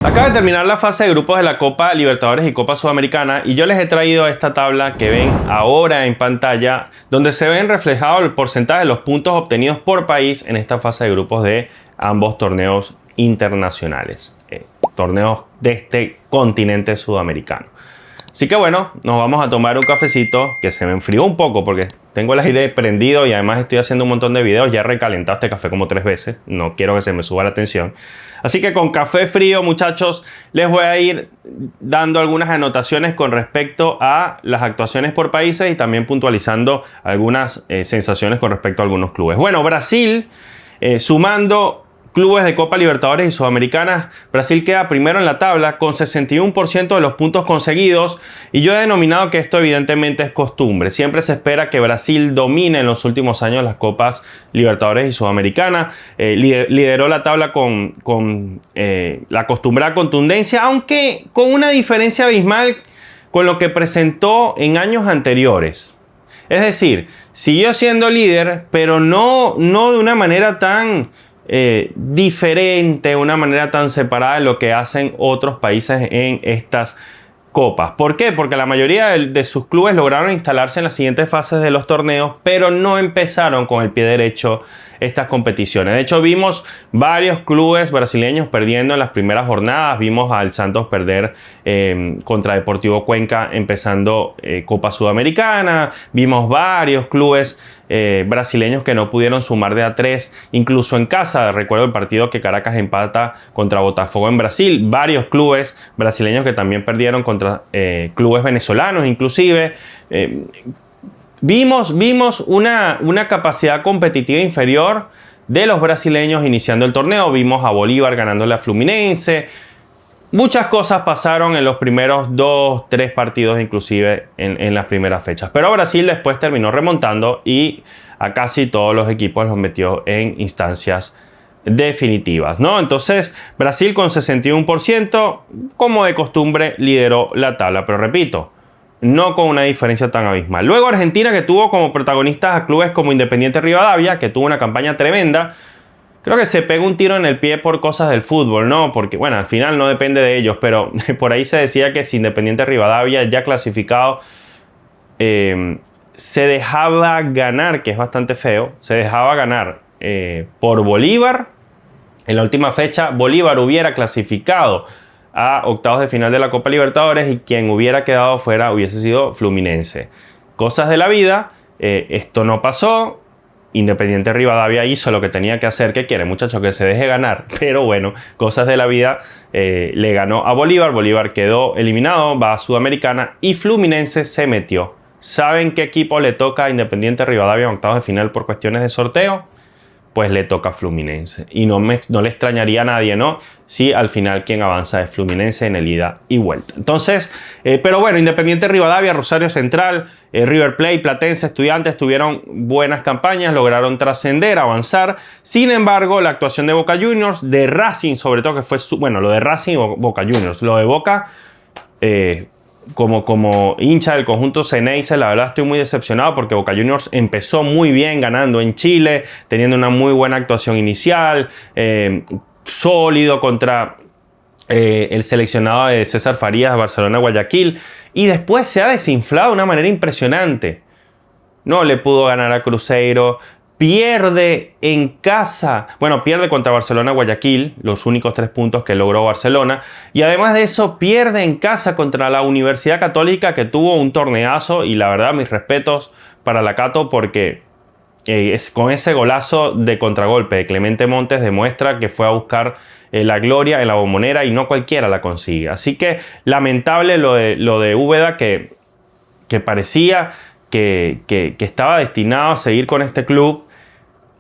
Acaba de terminar la fase de grupos de la Copa Libertadores y Copa Sudamericana y yo les he traído esta tabla que ven ahora en pantalla, donde se ven reflejado el porcentaje de los puntos obtenidos por país en esta fase de grupos de ambos torneos internacionales, torneos de este continente sudamericano. Así que bueno, nos vamos a tomar un cafecito que se me enfrió un poco porque tengo el aire prendido y además estoy haciendo un montón de videos. Ya he recalentado este café como 3 veces, no quiero que se me suba la tensión. Así que con café frío, muchachos, les voy a ir dando algunas anotaciones con respecto a las actuaciones por países y también puntualizando algunas sensaciones con respecto a algunos clubes. Bueno, Brasil, sumando clubes de Copa Libertadores y Sudamericana, Brasil queda primero en la tabla con 61% de los puntos conseguidos, y yo he denominado que esto evidentemente es costumbre. Siempre se espera que Brasil domine en los últimos años las Copas Libertadores y Sudamericana. Lideró la tabla con la acostumbrada contundencia, aunque con una diferencia abismal con lo que presentó en años anteriores. Es decir, siguió siendo líder, pero no de una manera tan diferente, una manera tan separada de lo que hacen otros países en estas copas. ¿Por qué? Porque la mayoría de sus clubes lograron instalarse en las siguientes fases de los torneos, pero no empezaron con el pie derecho estas competiciones. De hecho, vimos varios clubes brasileños perdiendo en las primeras jornadas. Vimos al Santos perder contra Deportivo Cuenca empezando Copa Sudamericana. Vimos varios clubes brasileños que no pudieron sumar de a 3, incluso en casa. Recuerdo el partido que Caracas empata contra Botafogo en Brasil. Varios clubes brasileños que también perdieron contra clubes venezolanos, inclusive. Vimos una capacidad competitiva inferior de los brasileños iniciando el torneo. Vimos a Bolívar ganándole a Fluminense. Muchas cosas pasaron en los primeros 2-3 partidos, inclusive en las primeras fechas. Pero Brasil después terminó remontando y a casi todos los equipos los metió en instancias definitivas, ¿no? Entonces, Brasil con 61%, como de costumbre, lideró la tabla. Pero repito, no con una diferencia tan abismal. Luego Argentina, que tuvo como protagonistas a clubes como Independiente Rivadavia, que tuvo una campaña tremenda. Creo que se pega un tiro en el pie por cosas del fútbol, ¿no? Porque, bueno, al final no depende de ellos, pero por ahí se decía que si Independiente Rivadavia, ya clasificado, se dejaba ganar, que es bastante feo, se dejaba ganar por Bolívar. En la última fecha, Bolívar hubiera clasificado a octavos de final de la Copa Libertadores y quien hubiera quedado fuera hubiese sido Fluminense. Cosas de la vida, esto no pasó. Independiente Rivadavia hizo lo que tenía que hacer. ¿Qué quiere, muchachos? Que se deje ganar. Pero bueno, cosas de la vida, le ganó a Bolívar. Bolívar quedó eliminado, va a Sudamericana y Fluminense se metió. ¿Saben qué equipo le toca a Independiente Rivadavia en octavos de final por cuestiones de sorteo? Pues le toca a Fluminense. Y no le extrañaría a nadie, ¿no? Si al final quien avanza es Fluminense en el ida y vuelta. Entonces, pero bueno, Independiente Rivadavia, Rosario Central, River Plate, Platense, Estudiantes tuvieron buenas campañas, lograron trascender, avanzar. Sin embargo, la actuación de Boca Juniors, de Racing sobre todo, que fue, bueno, lo de Racing o Boca Juniors, lo de Boca, como hincha del conjunto Ceneice, la verdad estoy muy decepcionado porque Boca Juniors empezó muy bien ganando en Chile, teniendo una muy buena actuación inicial, sólido contra el seleccionado de César Farías, Barcelona-Guayaquil, y después se ha desinflado de una manera impresionante. No le pudo ganar a Cruzeiro. Pierde en casa, bueno, pierde contra Barcelona-Guayaquil, los únicos 3 puntos que logró Barcelona. Y además de eso, pierde en casa contra la Universidad Católica, que tuvo un torneazo. Y la verdad, mis respetos para la Cato, porque con ese golazo de contragolpe de Clemente Montes demuestra que fue a buscar la gloria en la Bombonera y no cualquiera la consigue. Así que lamentable lo de Úbeda, que parecía que estaba destinado a seguir con este club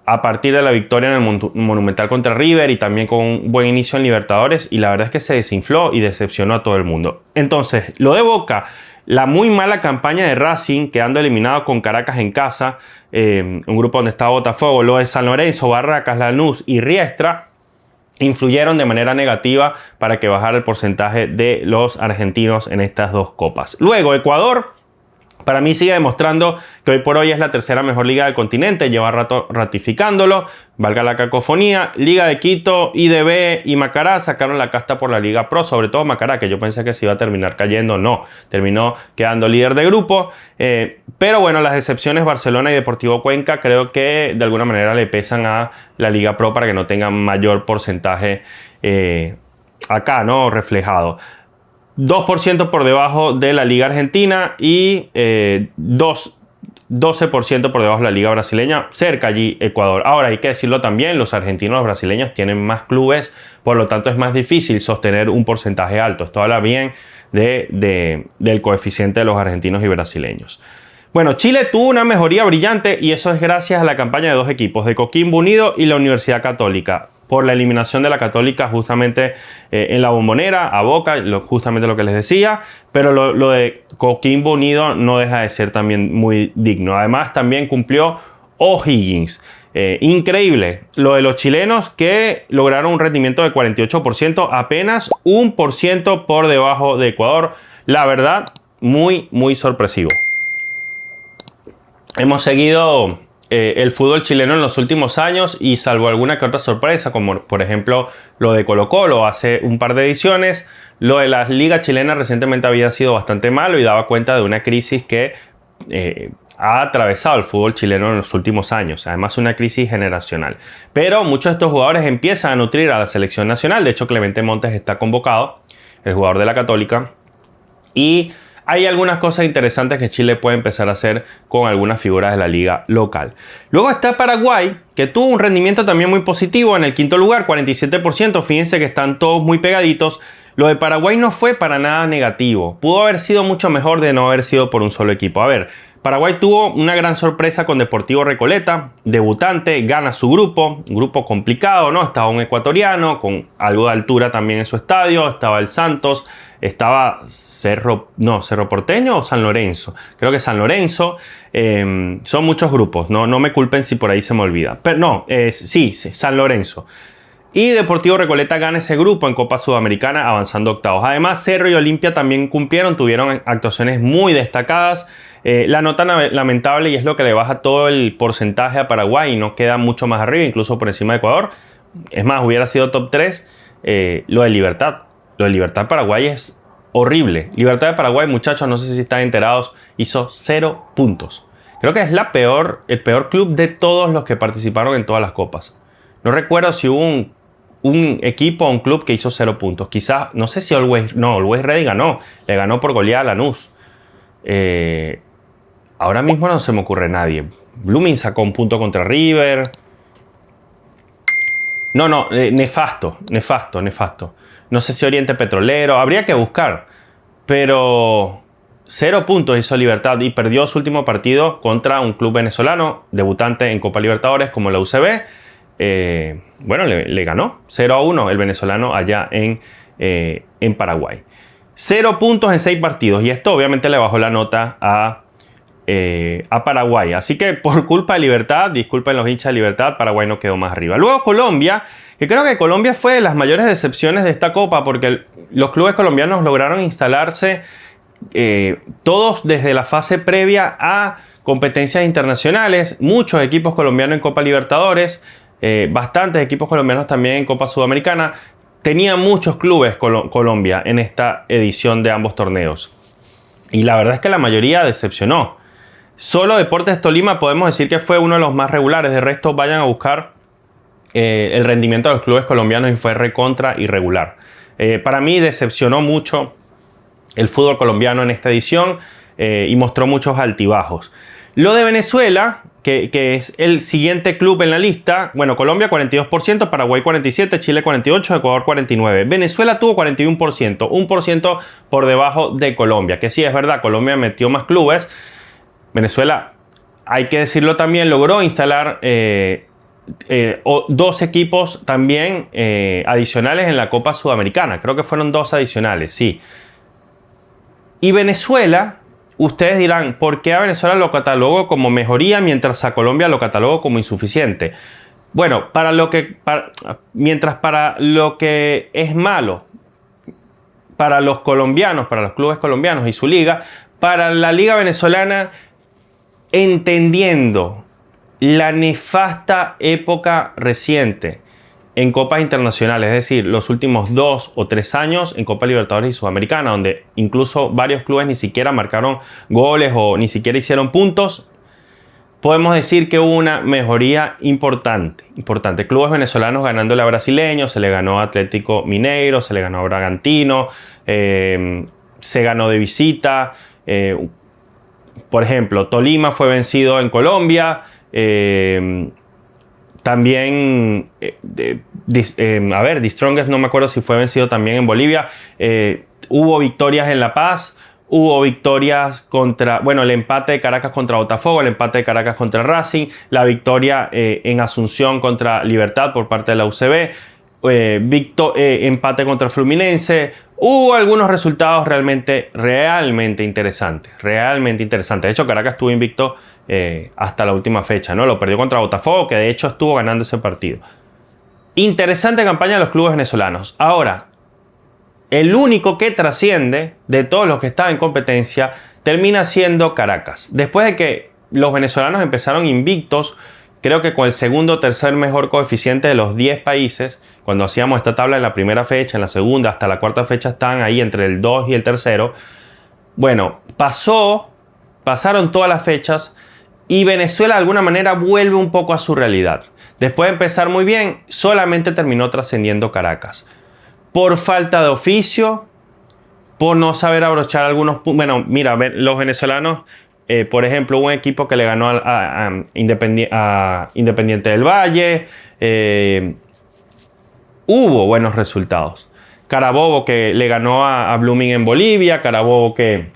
a partir de la victoria en el Monumental contra River y también con un buen inicio en Libertadores, y la verdad es que se desinfló y decepcionó a todo el mundo. Entonces, lo de Boca, la muy mala campaña de Racing, quedando eliminado con Caracas en casa, un grupo donde estaba Botafogo, lo de San Lorenzo, Barracas, Lanús y Riestra, influyeron de manera negativa para que bajara el porcentaje de los argentinos en estas dos copas. Luego, Ecuador Para mí sigue demostrando que hoy por hoy es la tercera mejor liga del continente, lleva rato ratificándolo, valga la cacofonía. Liga de Quito, IDB y Macará sacaron la casta por la Liga Pro, sobre todo Macará, que yo pensé que se iba a terminar cayendo, no, terminó quedando líder de grupo. Pero bueno, las decepciones Barcelona y Deportivo Cuenca creo que de alguna manera le pesan a la Liga Pro para que no tengan mayor porcentaje acá, ¿no? Reflejado. 2% por debajo de la Liga Argentina y 12% por debajo de la Liga Brasileña, cerca allí Ecuador. Ahora hay que decirlo también, los argentinos y los brasileños tienen más clubes, por lo tanto es más difícil sostener un porcentaje alto. Esto habla bien del coeficiente de los argentinos y brasileños. Bueno, Chile tuvo una mejoría brillante y eso es gracias a la campaña de dos equipos, de Coquimbo Unido y la Universidad Católica, por la eliminación de la Católica justamente en la Bombonera, a Boca, justamente lo que les decía, pero lo de Coquimbo Unido no deja de ser también muy digno. Además también cumplió O'Higgins. Increíble lo de los chilenos que lograron un rendimiento de 48%, apenas 1% por debajo de Ecuador. La verdad, muy, muy sorpresivo. Hemos seguido el fútbol chileno en los últimos años y salvo alguna que otra sorpresa, como por ejemplo lo de Colo-Colo hace un par de ediciones, lo de la liga chilena recientemente había sido bastante malo y daba cuenta de una crisis que ha atravesado el fútbol chileno en los últimos años, además una crisis generacional. Pero muchos de estos jugadores empiezan a nutrir a la selección nacional, de hecho Clemente Montes está convocado, el jugador de la Católica, y hay algunas cosas interesantes que Chile puede empezar a hacer con algunas figuras de la liga local. Luego está Paraguay, que tuvo un rendimiento también muy positivo en el quinto lugar, 47%. Fíjense que están todos muy pegaditos. Lo de Paraguay no fue para nada negativo. Pudo haber sido mucho mejor de no haber sido por un solo equipo. A ver, Paraguay tuvo una gran sorpresa con Deportivo Recoleta, debutante, gana su grupo, un grupo complicado, ¿no? Estaba un ecuatoriano con algo de altura también en su estadio, estaba el Santos, estaba Cerro Porteño o San Lorenzo, creo que San Lorenzo. Son muchos grupos, no me culpen si por ahí se me olvida, pero no, sí, San Lorenzo. Y Deportivo Recoleta gana ese grupo en Copa Sudamericana avanzando octavos. Además Cerro y Olimpia también cumplieron, tuvieron actuaciones muy destacadas. La nota lamentable, y es lo que le baja todo el porcentaje a Paraguay y no queda mucho más arriba, incluso por encima de Ecuador. Es más, hubiera sido top 3 lo de Libertad. Lo de Libertad Paraguay es horrible. Libertad de Paraguay, muchachos, no sé si están enterados, hizo 0 puntos. Creo que es el peor club de todos los que participaron en todas las copas. No recuerdo si hubo un equipo o un club que hizo 0 puntos. Quizás, no sé si Always Ready ganó. Le ganó por goleada a Lanús. Ahora mismo no se me ocurre nadie. Blooming sacó un punto contra River. Nefasto. No sé si Oriente Petrolero. Habría que buscar. Pero 0 puntos hizo Libertad y perdió su último partido contra un club venezolano, debutante en Copa Libertadores como la UCB. Bueno, le ganó 0-1 el venezolano allá en Paraguay. 0 puntos en 6 partidos. Y esto obviamente le bajó la nota a Paraguay. Así que por culpa de Libertad, disculpen los hinchas de Libertad, Paraguay no quedó más arriba. Luego Colombia, que creo que Colombia fue de las mayores decepciones de esta copa porque los clubes colombianos lograron instalarse todos desde la fase previa a competencias internacionales. Muchos equipos colombianos en Copa Libertadores, bastantes equipos colombianos también en Copa Sudamericana. Tenía muchos clubes Colombia en esta edición de ambos torneos. Y la verdad es que la mayoría decepcionó. Solo Deportes Tolima podemos decir que fue uno de los más regulares. De resto, vayan a buscar el rendimiento de los clubes colombianos y fue recontra irregular. Para mí decepcionó mucho el fútbol colombiano en esta edición y mostró muchos altibajos. Lo de Venezuela, que es el siguiente club en la lista. Bueno, Colombia 42%, Paraguay 47%, Chile 48%, Ecuador 49%. Venezuela tuvo 41%, 1% por debajo de Colombia. Que sí, es verdad, Colombia metió más clubes. Venezuela, hay que decirlo también, logró instalar 2 equipos también adicionales en la Copa Sudamericana. Creo que fueron 2 adicionales, sí. Y Venezuela, ustedes dirán, ¿por qué a Venezuela lo catalogó como mejoría mientras a Colombia lo catalogó como insuficiente? Bueno, mientras para lo que es malo para los colombianos, para los clubes colombianos y su liga, para la Liga Venezolana, entendiendo la nefasta época reciente en copas internacionales, es decir, los últimos 2 o 3 años en Copa Libertadores y Sudamericana, donde incluso varios clubes ni siquiera marcaron goles o ni siquiera hicieron puntos, podemos decir que hubo una mejoría importante. Clubes venezolanos ganándole a brasileños, se le ganó a Atlético Mineiro, se le ganó a Bragantino, se ganó de visita. Por ejemplo, Tolima fue vencido en Colombia. También, The Strongest no me acuerdo si fue vencido también en Bolivia. Hubo victorias en La Paz. Hubo victorias el empate de Caracas contra Botafogo, el empate de Caracas contra Racing, la victoria en Asunción contra Libertad por parte de la UCB, empate contra Fluminense. Hubo algunos resultados realmente interesantes. De hecho, Caracas estuvo invicto hasta la última fecha, ¿no? Lo perdió contra Botafogo, que de hecho estuvo ganando ese partido. Interesante campaña de los clubes venezolanos. Ahora, el único que trasciende de todos los que estaban en competencia termina siendo Caracas. Después de que los venezolanos empezaron invictos, creo que con el segundo o tercer mejor coeficiente de los 10 países, cuando hacíamos esta tabla en la primera fecha, en la segunda, hasta la cuarta fecha estaban ahí entre el 2 y el tercero. Bueno, pasaron todas las fechas y Venezuela de alguna manera vuelve un poco a su realidad. Después de empezar muy bien, solamente terminó trascendiendo Caracas. Por falta de oficio, por no saber abrochar algunos puntos. Bueno, mira, los venezolanos, por ejemplo, hubo un equipo que le ganó a Independiente del Valle. Hubo buenos resultados. Carabobo que le ganó a Blooming en Bolivia. Carabobo que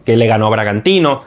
le ganó a Bragantino.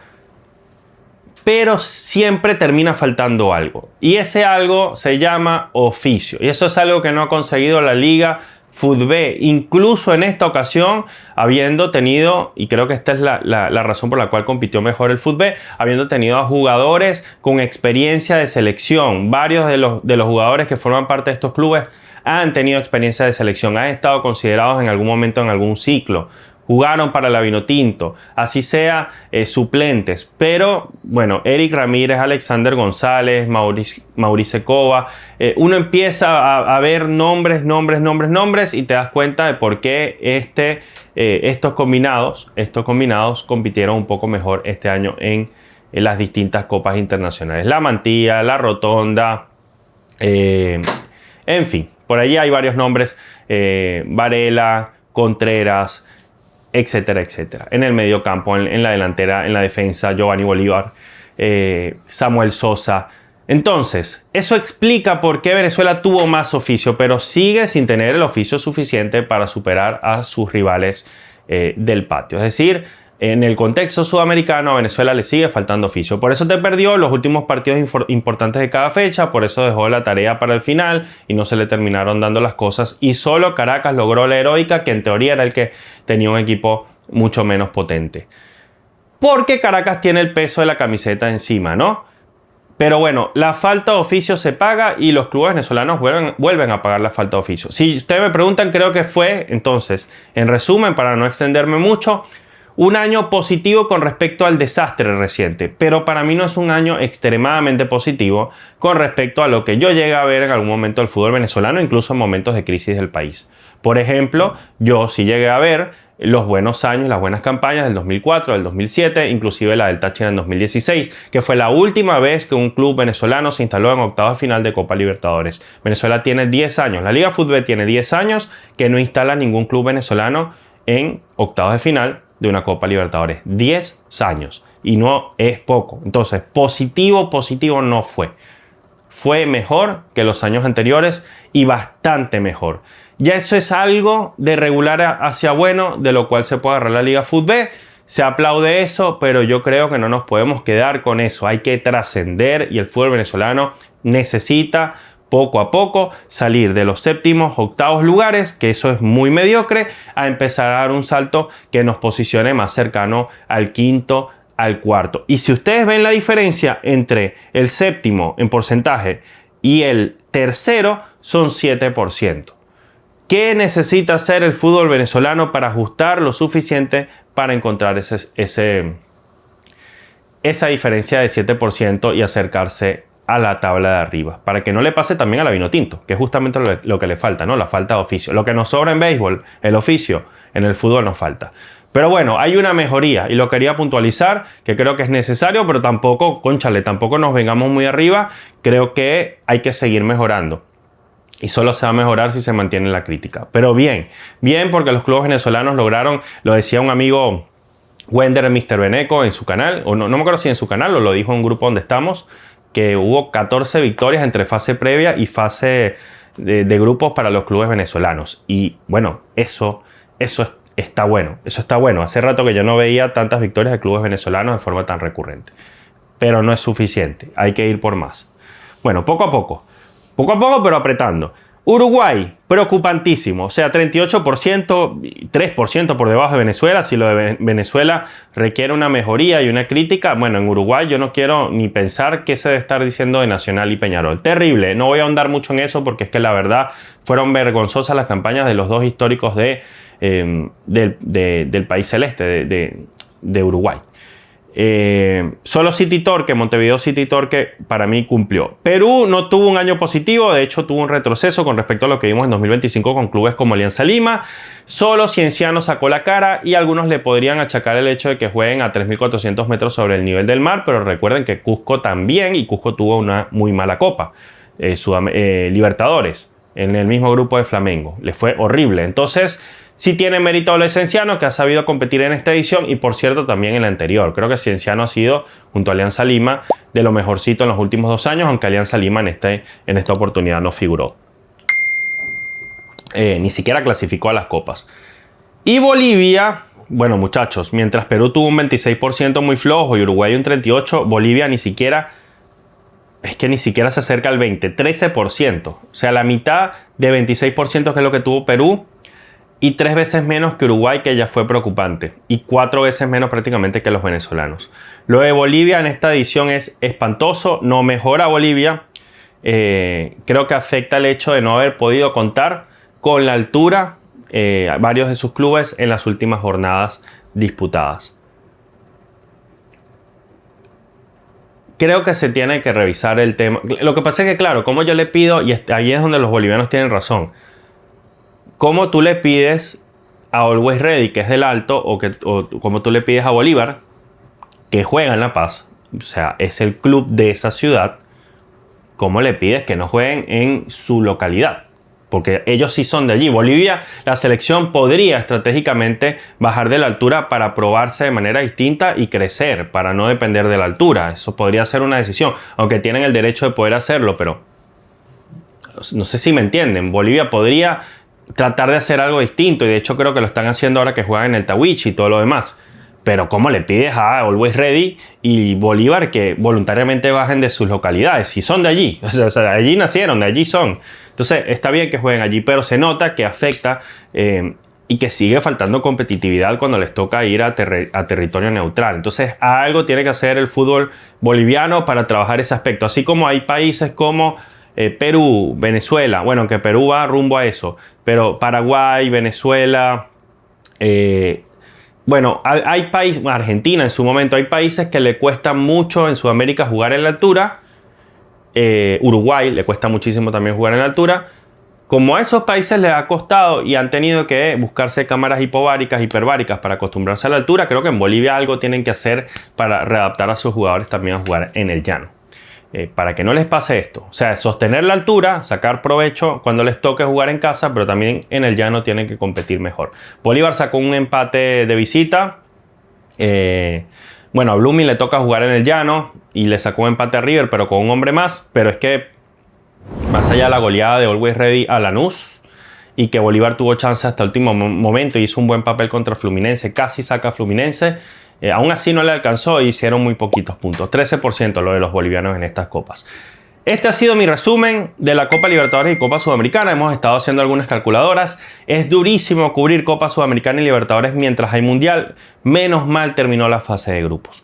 Pero siempre termina faltando algo. Y ese algo se llama oficio. Y eso es algo que no ha conseguido la Liga FUTB, incluso en esta ocasión, habiendo tenido, y creo que esta es la razón por la cual compitió mejor el FUTB, habiendo tenido a jugadores con experiencia de selección. Varios de los jugadores que forman parte de estos clubes han tenido experiencia de selección, han estado considerados en algún momento en algún ciclo. Jugaron para la Vinotinto, así sea suplentes. Pero, bueno, Eric Ramírez, Alexander González, Maurice Cova. Uno empieza a ver nombres y te das cuenta de por qué estos combinados compitieron un poco mejor este año en las distintas copas internacionales. La Mantilla, la Rotonda, en fin, por allí hay varios nombres. Varela, Contreras, etcétera, etcétera. En el medio campo, en la delantera, en la defensa, Giovanni Bolívar, Samuel Sosa. Entonces, eso explica por qué Venezuela tuvo más oficio, pero sigue sin tener el oficio suficiente para superar a sus rivales del patio. Es decir, en el contexto sudamericano a Venezuela le sigue faltando oficio. Por eso te perdió los últimos partidos importantes de cada fecha, por eso dejó la tarea para el final y no se le terminaron dando las cosas. Y solo Caracas logró la heroica, que en teoría era el que tenía un equipo mucho menos potente. Porque Caracas tiene el peso de la camiseta encima, ¿no? Pero bueno, la falta de oficio se paga y los clubes venezolanos vuelven a pagar la falta de oficio. Si ustedes me preguntan, creo que fue, entonces, en resumen, para no extenderme mucho, un año positivo con respecto al desastre reciente, pero para mí no es un año extremadamente positivo con respecto a lo que yo llegué a ver en algún momento del fútbol venezolano, incluso en momentos de crisis del país. Por ejemplo, yo sí llegué a ver los buenos años, las buenas campañas del 2004, del 2007, inclusive la del Táchira en 2016, que fue la última vez que un club venezolano se instaló en octavos de final de Copa Libertadores. Venezuela tiene 10 años, la Liga FUTB tiene 10 años que no instala ningún club venezolano en octavos de final de una Copa Libertadores. 10 años. Y no es poco. Entonces, positivo no fue. Fue mejor que los años anteriores y bastante mejor. Ya eso es algo de regular hacia bueno, de lo cual se puede agarrar la Liga FUTB. Se aplaude eso, pero yo creo que no nos podemos quedar con eso. Hay que trascender y el fútbol venezolano necesita poco a poco salir de los séptimos, octavos lugares, que eso es muy mediocre, a empezar a dar un salto que nos posicione más cercano al quinto, al cuarto. Y si ustedes ven la diferencia entre el séptimo en porcentaje y el tercero, son 7%. ¿Qué necesita hacer el fútbol venezolano para ajustar lo suficiente para encontrar esa diferencia de 7% y acercarse a la tabla de arriba? Para que no le pase también a la Vinotinto, que es justamente lo que le falta, ¿no? La falta de oficio. Lo que nos sobra en béisbol, el oficio, en el fútbol nos falta. Pero bueno, hay una mejoría y lo quería puntualizar, que creo que es necesario, pero tampoco, cónchale, tampoco nos vengamos muy arriba. Creo que hay que seguir mejorando. Y solo se va a mejorar si se mantiene la crítica. Pero bien porque los clubes venezolanos lograron, lo decía un amigo Wender Mr. Beneco en su canal, o no me acuerdo si en su canal o lo dijo en un grupo donde estamos, que hubo 14 victorias entre fase previa y fase de grupos para los clubes venezolanos. Y bueno, eso está bueno. Eso está bueno. Hace rato que yo no veía tantas victorias de clubes venezolanos de forma tan recurrente. Pero no es suficiente. Hay que ir por más. Bueno, poco a poco, pero apretando. Uruguay, preocupantísimo. O sea, 38%, 3% por debajo de Venezuela. Si lo de Venezuela requiere una mejoría y una crítica, bueno, en Uruguay yo no quiero ni pensar qué se debe estar diciendo de Nacional y Peñarol. Terrible. No voy a ahondar mucho en eso porque es que la verdad fueron vergonzosas las campañas de los dos históricos del país celeste, de Uruguay. Solo City Torque, Montevideo City Torque, para mí cumplió. Perú no tuvo un año positivo, de hecho tuvo un retroceso con respecto a lo que vimos en 2025 con clubes como Alianza Lima. Solo Cienciano sacó la cara y algunos le podrían achacar el hecho de que jueguen a 3.400 metros sobre el nivel del mar, pero recuerden que Cusco también, y Cusco tuvo una muy mala copa, Libertadores, en el mismo grupo de Flamengo, le fue horrible. Entonces sí tiene mérito lo de Cienciano, que ha sabido competir en esta edición y, por cierto, también en la anterior. Creo que Cienciano ha sido, junto a Alianza Lima, de lo mejorcito en los últimos 2 años, aunque Alianza Lima en esta oportunidad no figuró. Ni siquiera clasificó a las copas. Y Bolivia, bueno, muchachos, mientras Perú tuvo un 26% muy flojo y Uruguay un 38%, Bolivia ni siquiera se acerca al 20%, 13%. O sea, la mitad de 26% que es lo que tuvo Perú, y 3 veces menos que Uruguay, que ya fue preocupante, y 4 veces menos prácticamente que los venezolanos. Lo de Bolivia en esta edición es espantoso, no mejora Bolivia. Creo que afecta el hecho de no haber podido contar con la altura varios de sus clubes en las últimas jornadas disputadas. Creo que se tiene que revisar el tema. Lo que pasa es que, claro, como yo le pido, y ahí es donde los bolivianos tienen razón, ¿cómo tú le pides a Always Ready, que es del Alto, o como tú le pides a Bolívar, que juega en La Paz, o sea, es el club de esa ciudad, cómo le pides que no jueguen en su localidad? Porque ellos sí son de allí. Bolivia, la selección podría estratégicamente bajar de la altura para probarse de manera distinta y crecer, para no depender de la altura. Eso podría ser una decisión, aunque tienen el derecho de poder hacerlo, pero no sé si me entienden. Bolivia podría tratar de hacer algo distinto, y de hecho creo que lo están haciendo ahora que juegan en el Tawichi y todo lo demás. Pero ¿cómo le pides a Always Ready y Bolívar que voluntariamente bajen de sus localidades? Si son de allí, o sea, de allí nacieron, de allí son. Entonces está bien que jueguen allí, pero se nota que afecta y que sigue faltando competitividad cuando les toca ir a territorio neutral. Entonces algo tiene que hacer el fútbol boliviano para trabajar ese aspecto. Así como hay países como Perú, Venezuela, bueno, que Perú va rumbo a eso, pero Paraguay, Venezuela, bueno, hay países, Argentina en su momento, hay países que le cuesta mucho en Sudamérica jugar en la altura. Uruguay le cuesta muchísimo también jugar en la altura. Como a esos países les ha costado y han tenido que buscarse cámaras hiperbáricas para acostumbrarse a la altura, creo que en Bolivia algo tienen que hacer para readaptar a sus jugadores también a jugar en el llano. Para que no les pase esto. O sea, sostener la altura, sacar provecho cuando les toque jugar en casa, pero también en el llano tienen que competir mejor. Bolívar sacó un empate de visita. Bueno, a Blooming le toca jugar en el llano y le sacó un empate a River, pero con un hombre más. Pero es que, más allá de la goleada de Always Ready a Lanús, y que Bolívar tuvo chance hasta el último momento y hizo un buen papel contra Fluminense, casi saca a Fluminense, aún así no le alcanzó y hicieron muy poquitos puntos, 13% lo de los bolivianos en estas copas. Este ha sido mi resumen de la Copa Libertadores y Copa Sudamericana. Hemos estado haciendo algunas calculadoras. Es durísimo cubrir Copa Sudamericana y Libertadores mientras hay Mundial. Menos mal terminó la fase de grupos.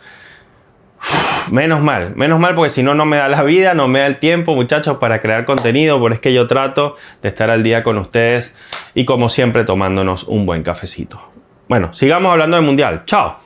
Menos mal porque si no, no me da la vida, no me da el tiempo, muchachos, para crear contenido, pero es que yo trato de estar al día con ustedes y como siempre tomándonos un buen cafecito. Bueno, sigamos hablando del Mundial. ¡Chao!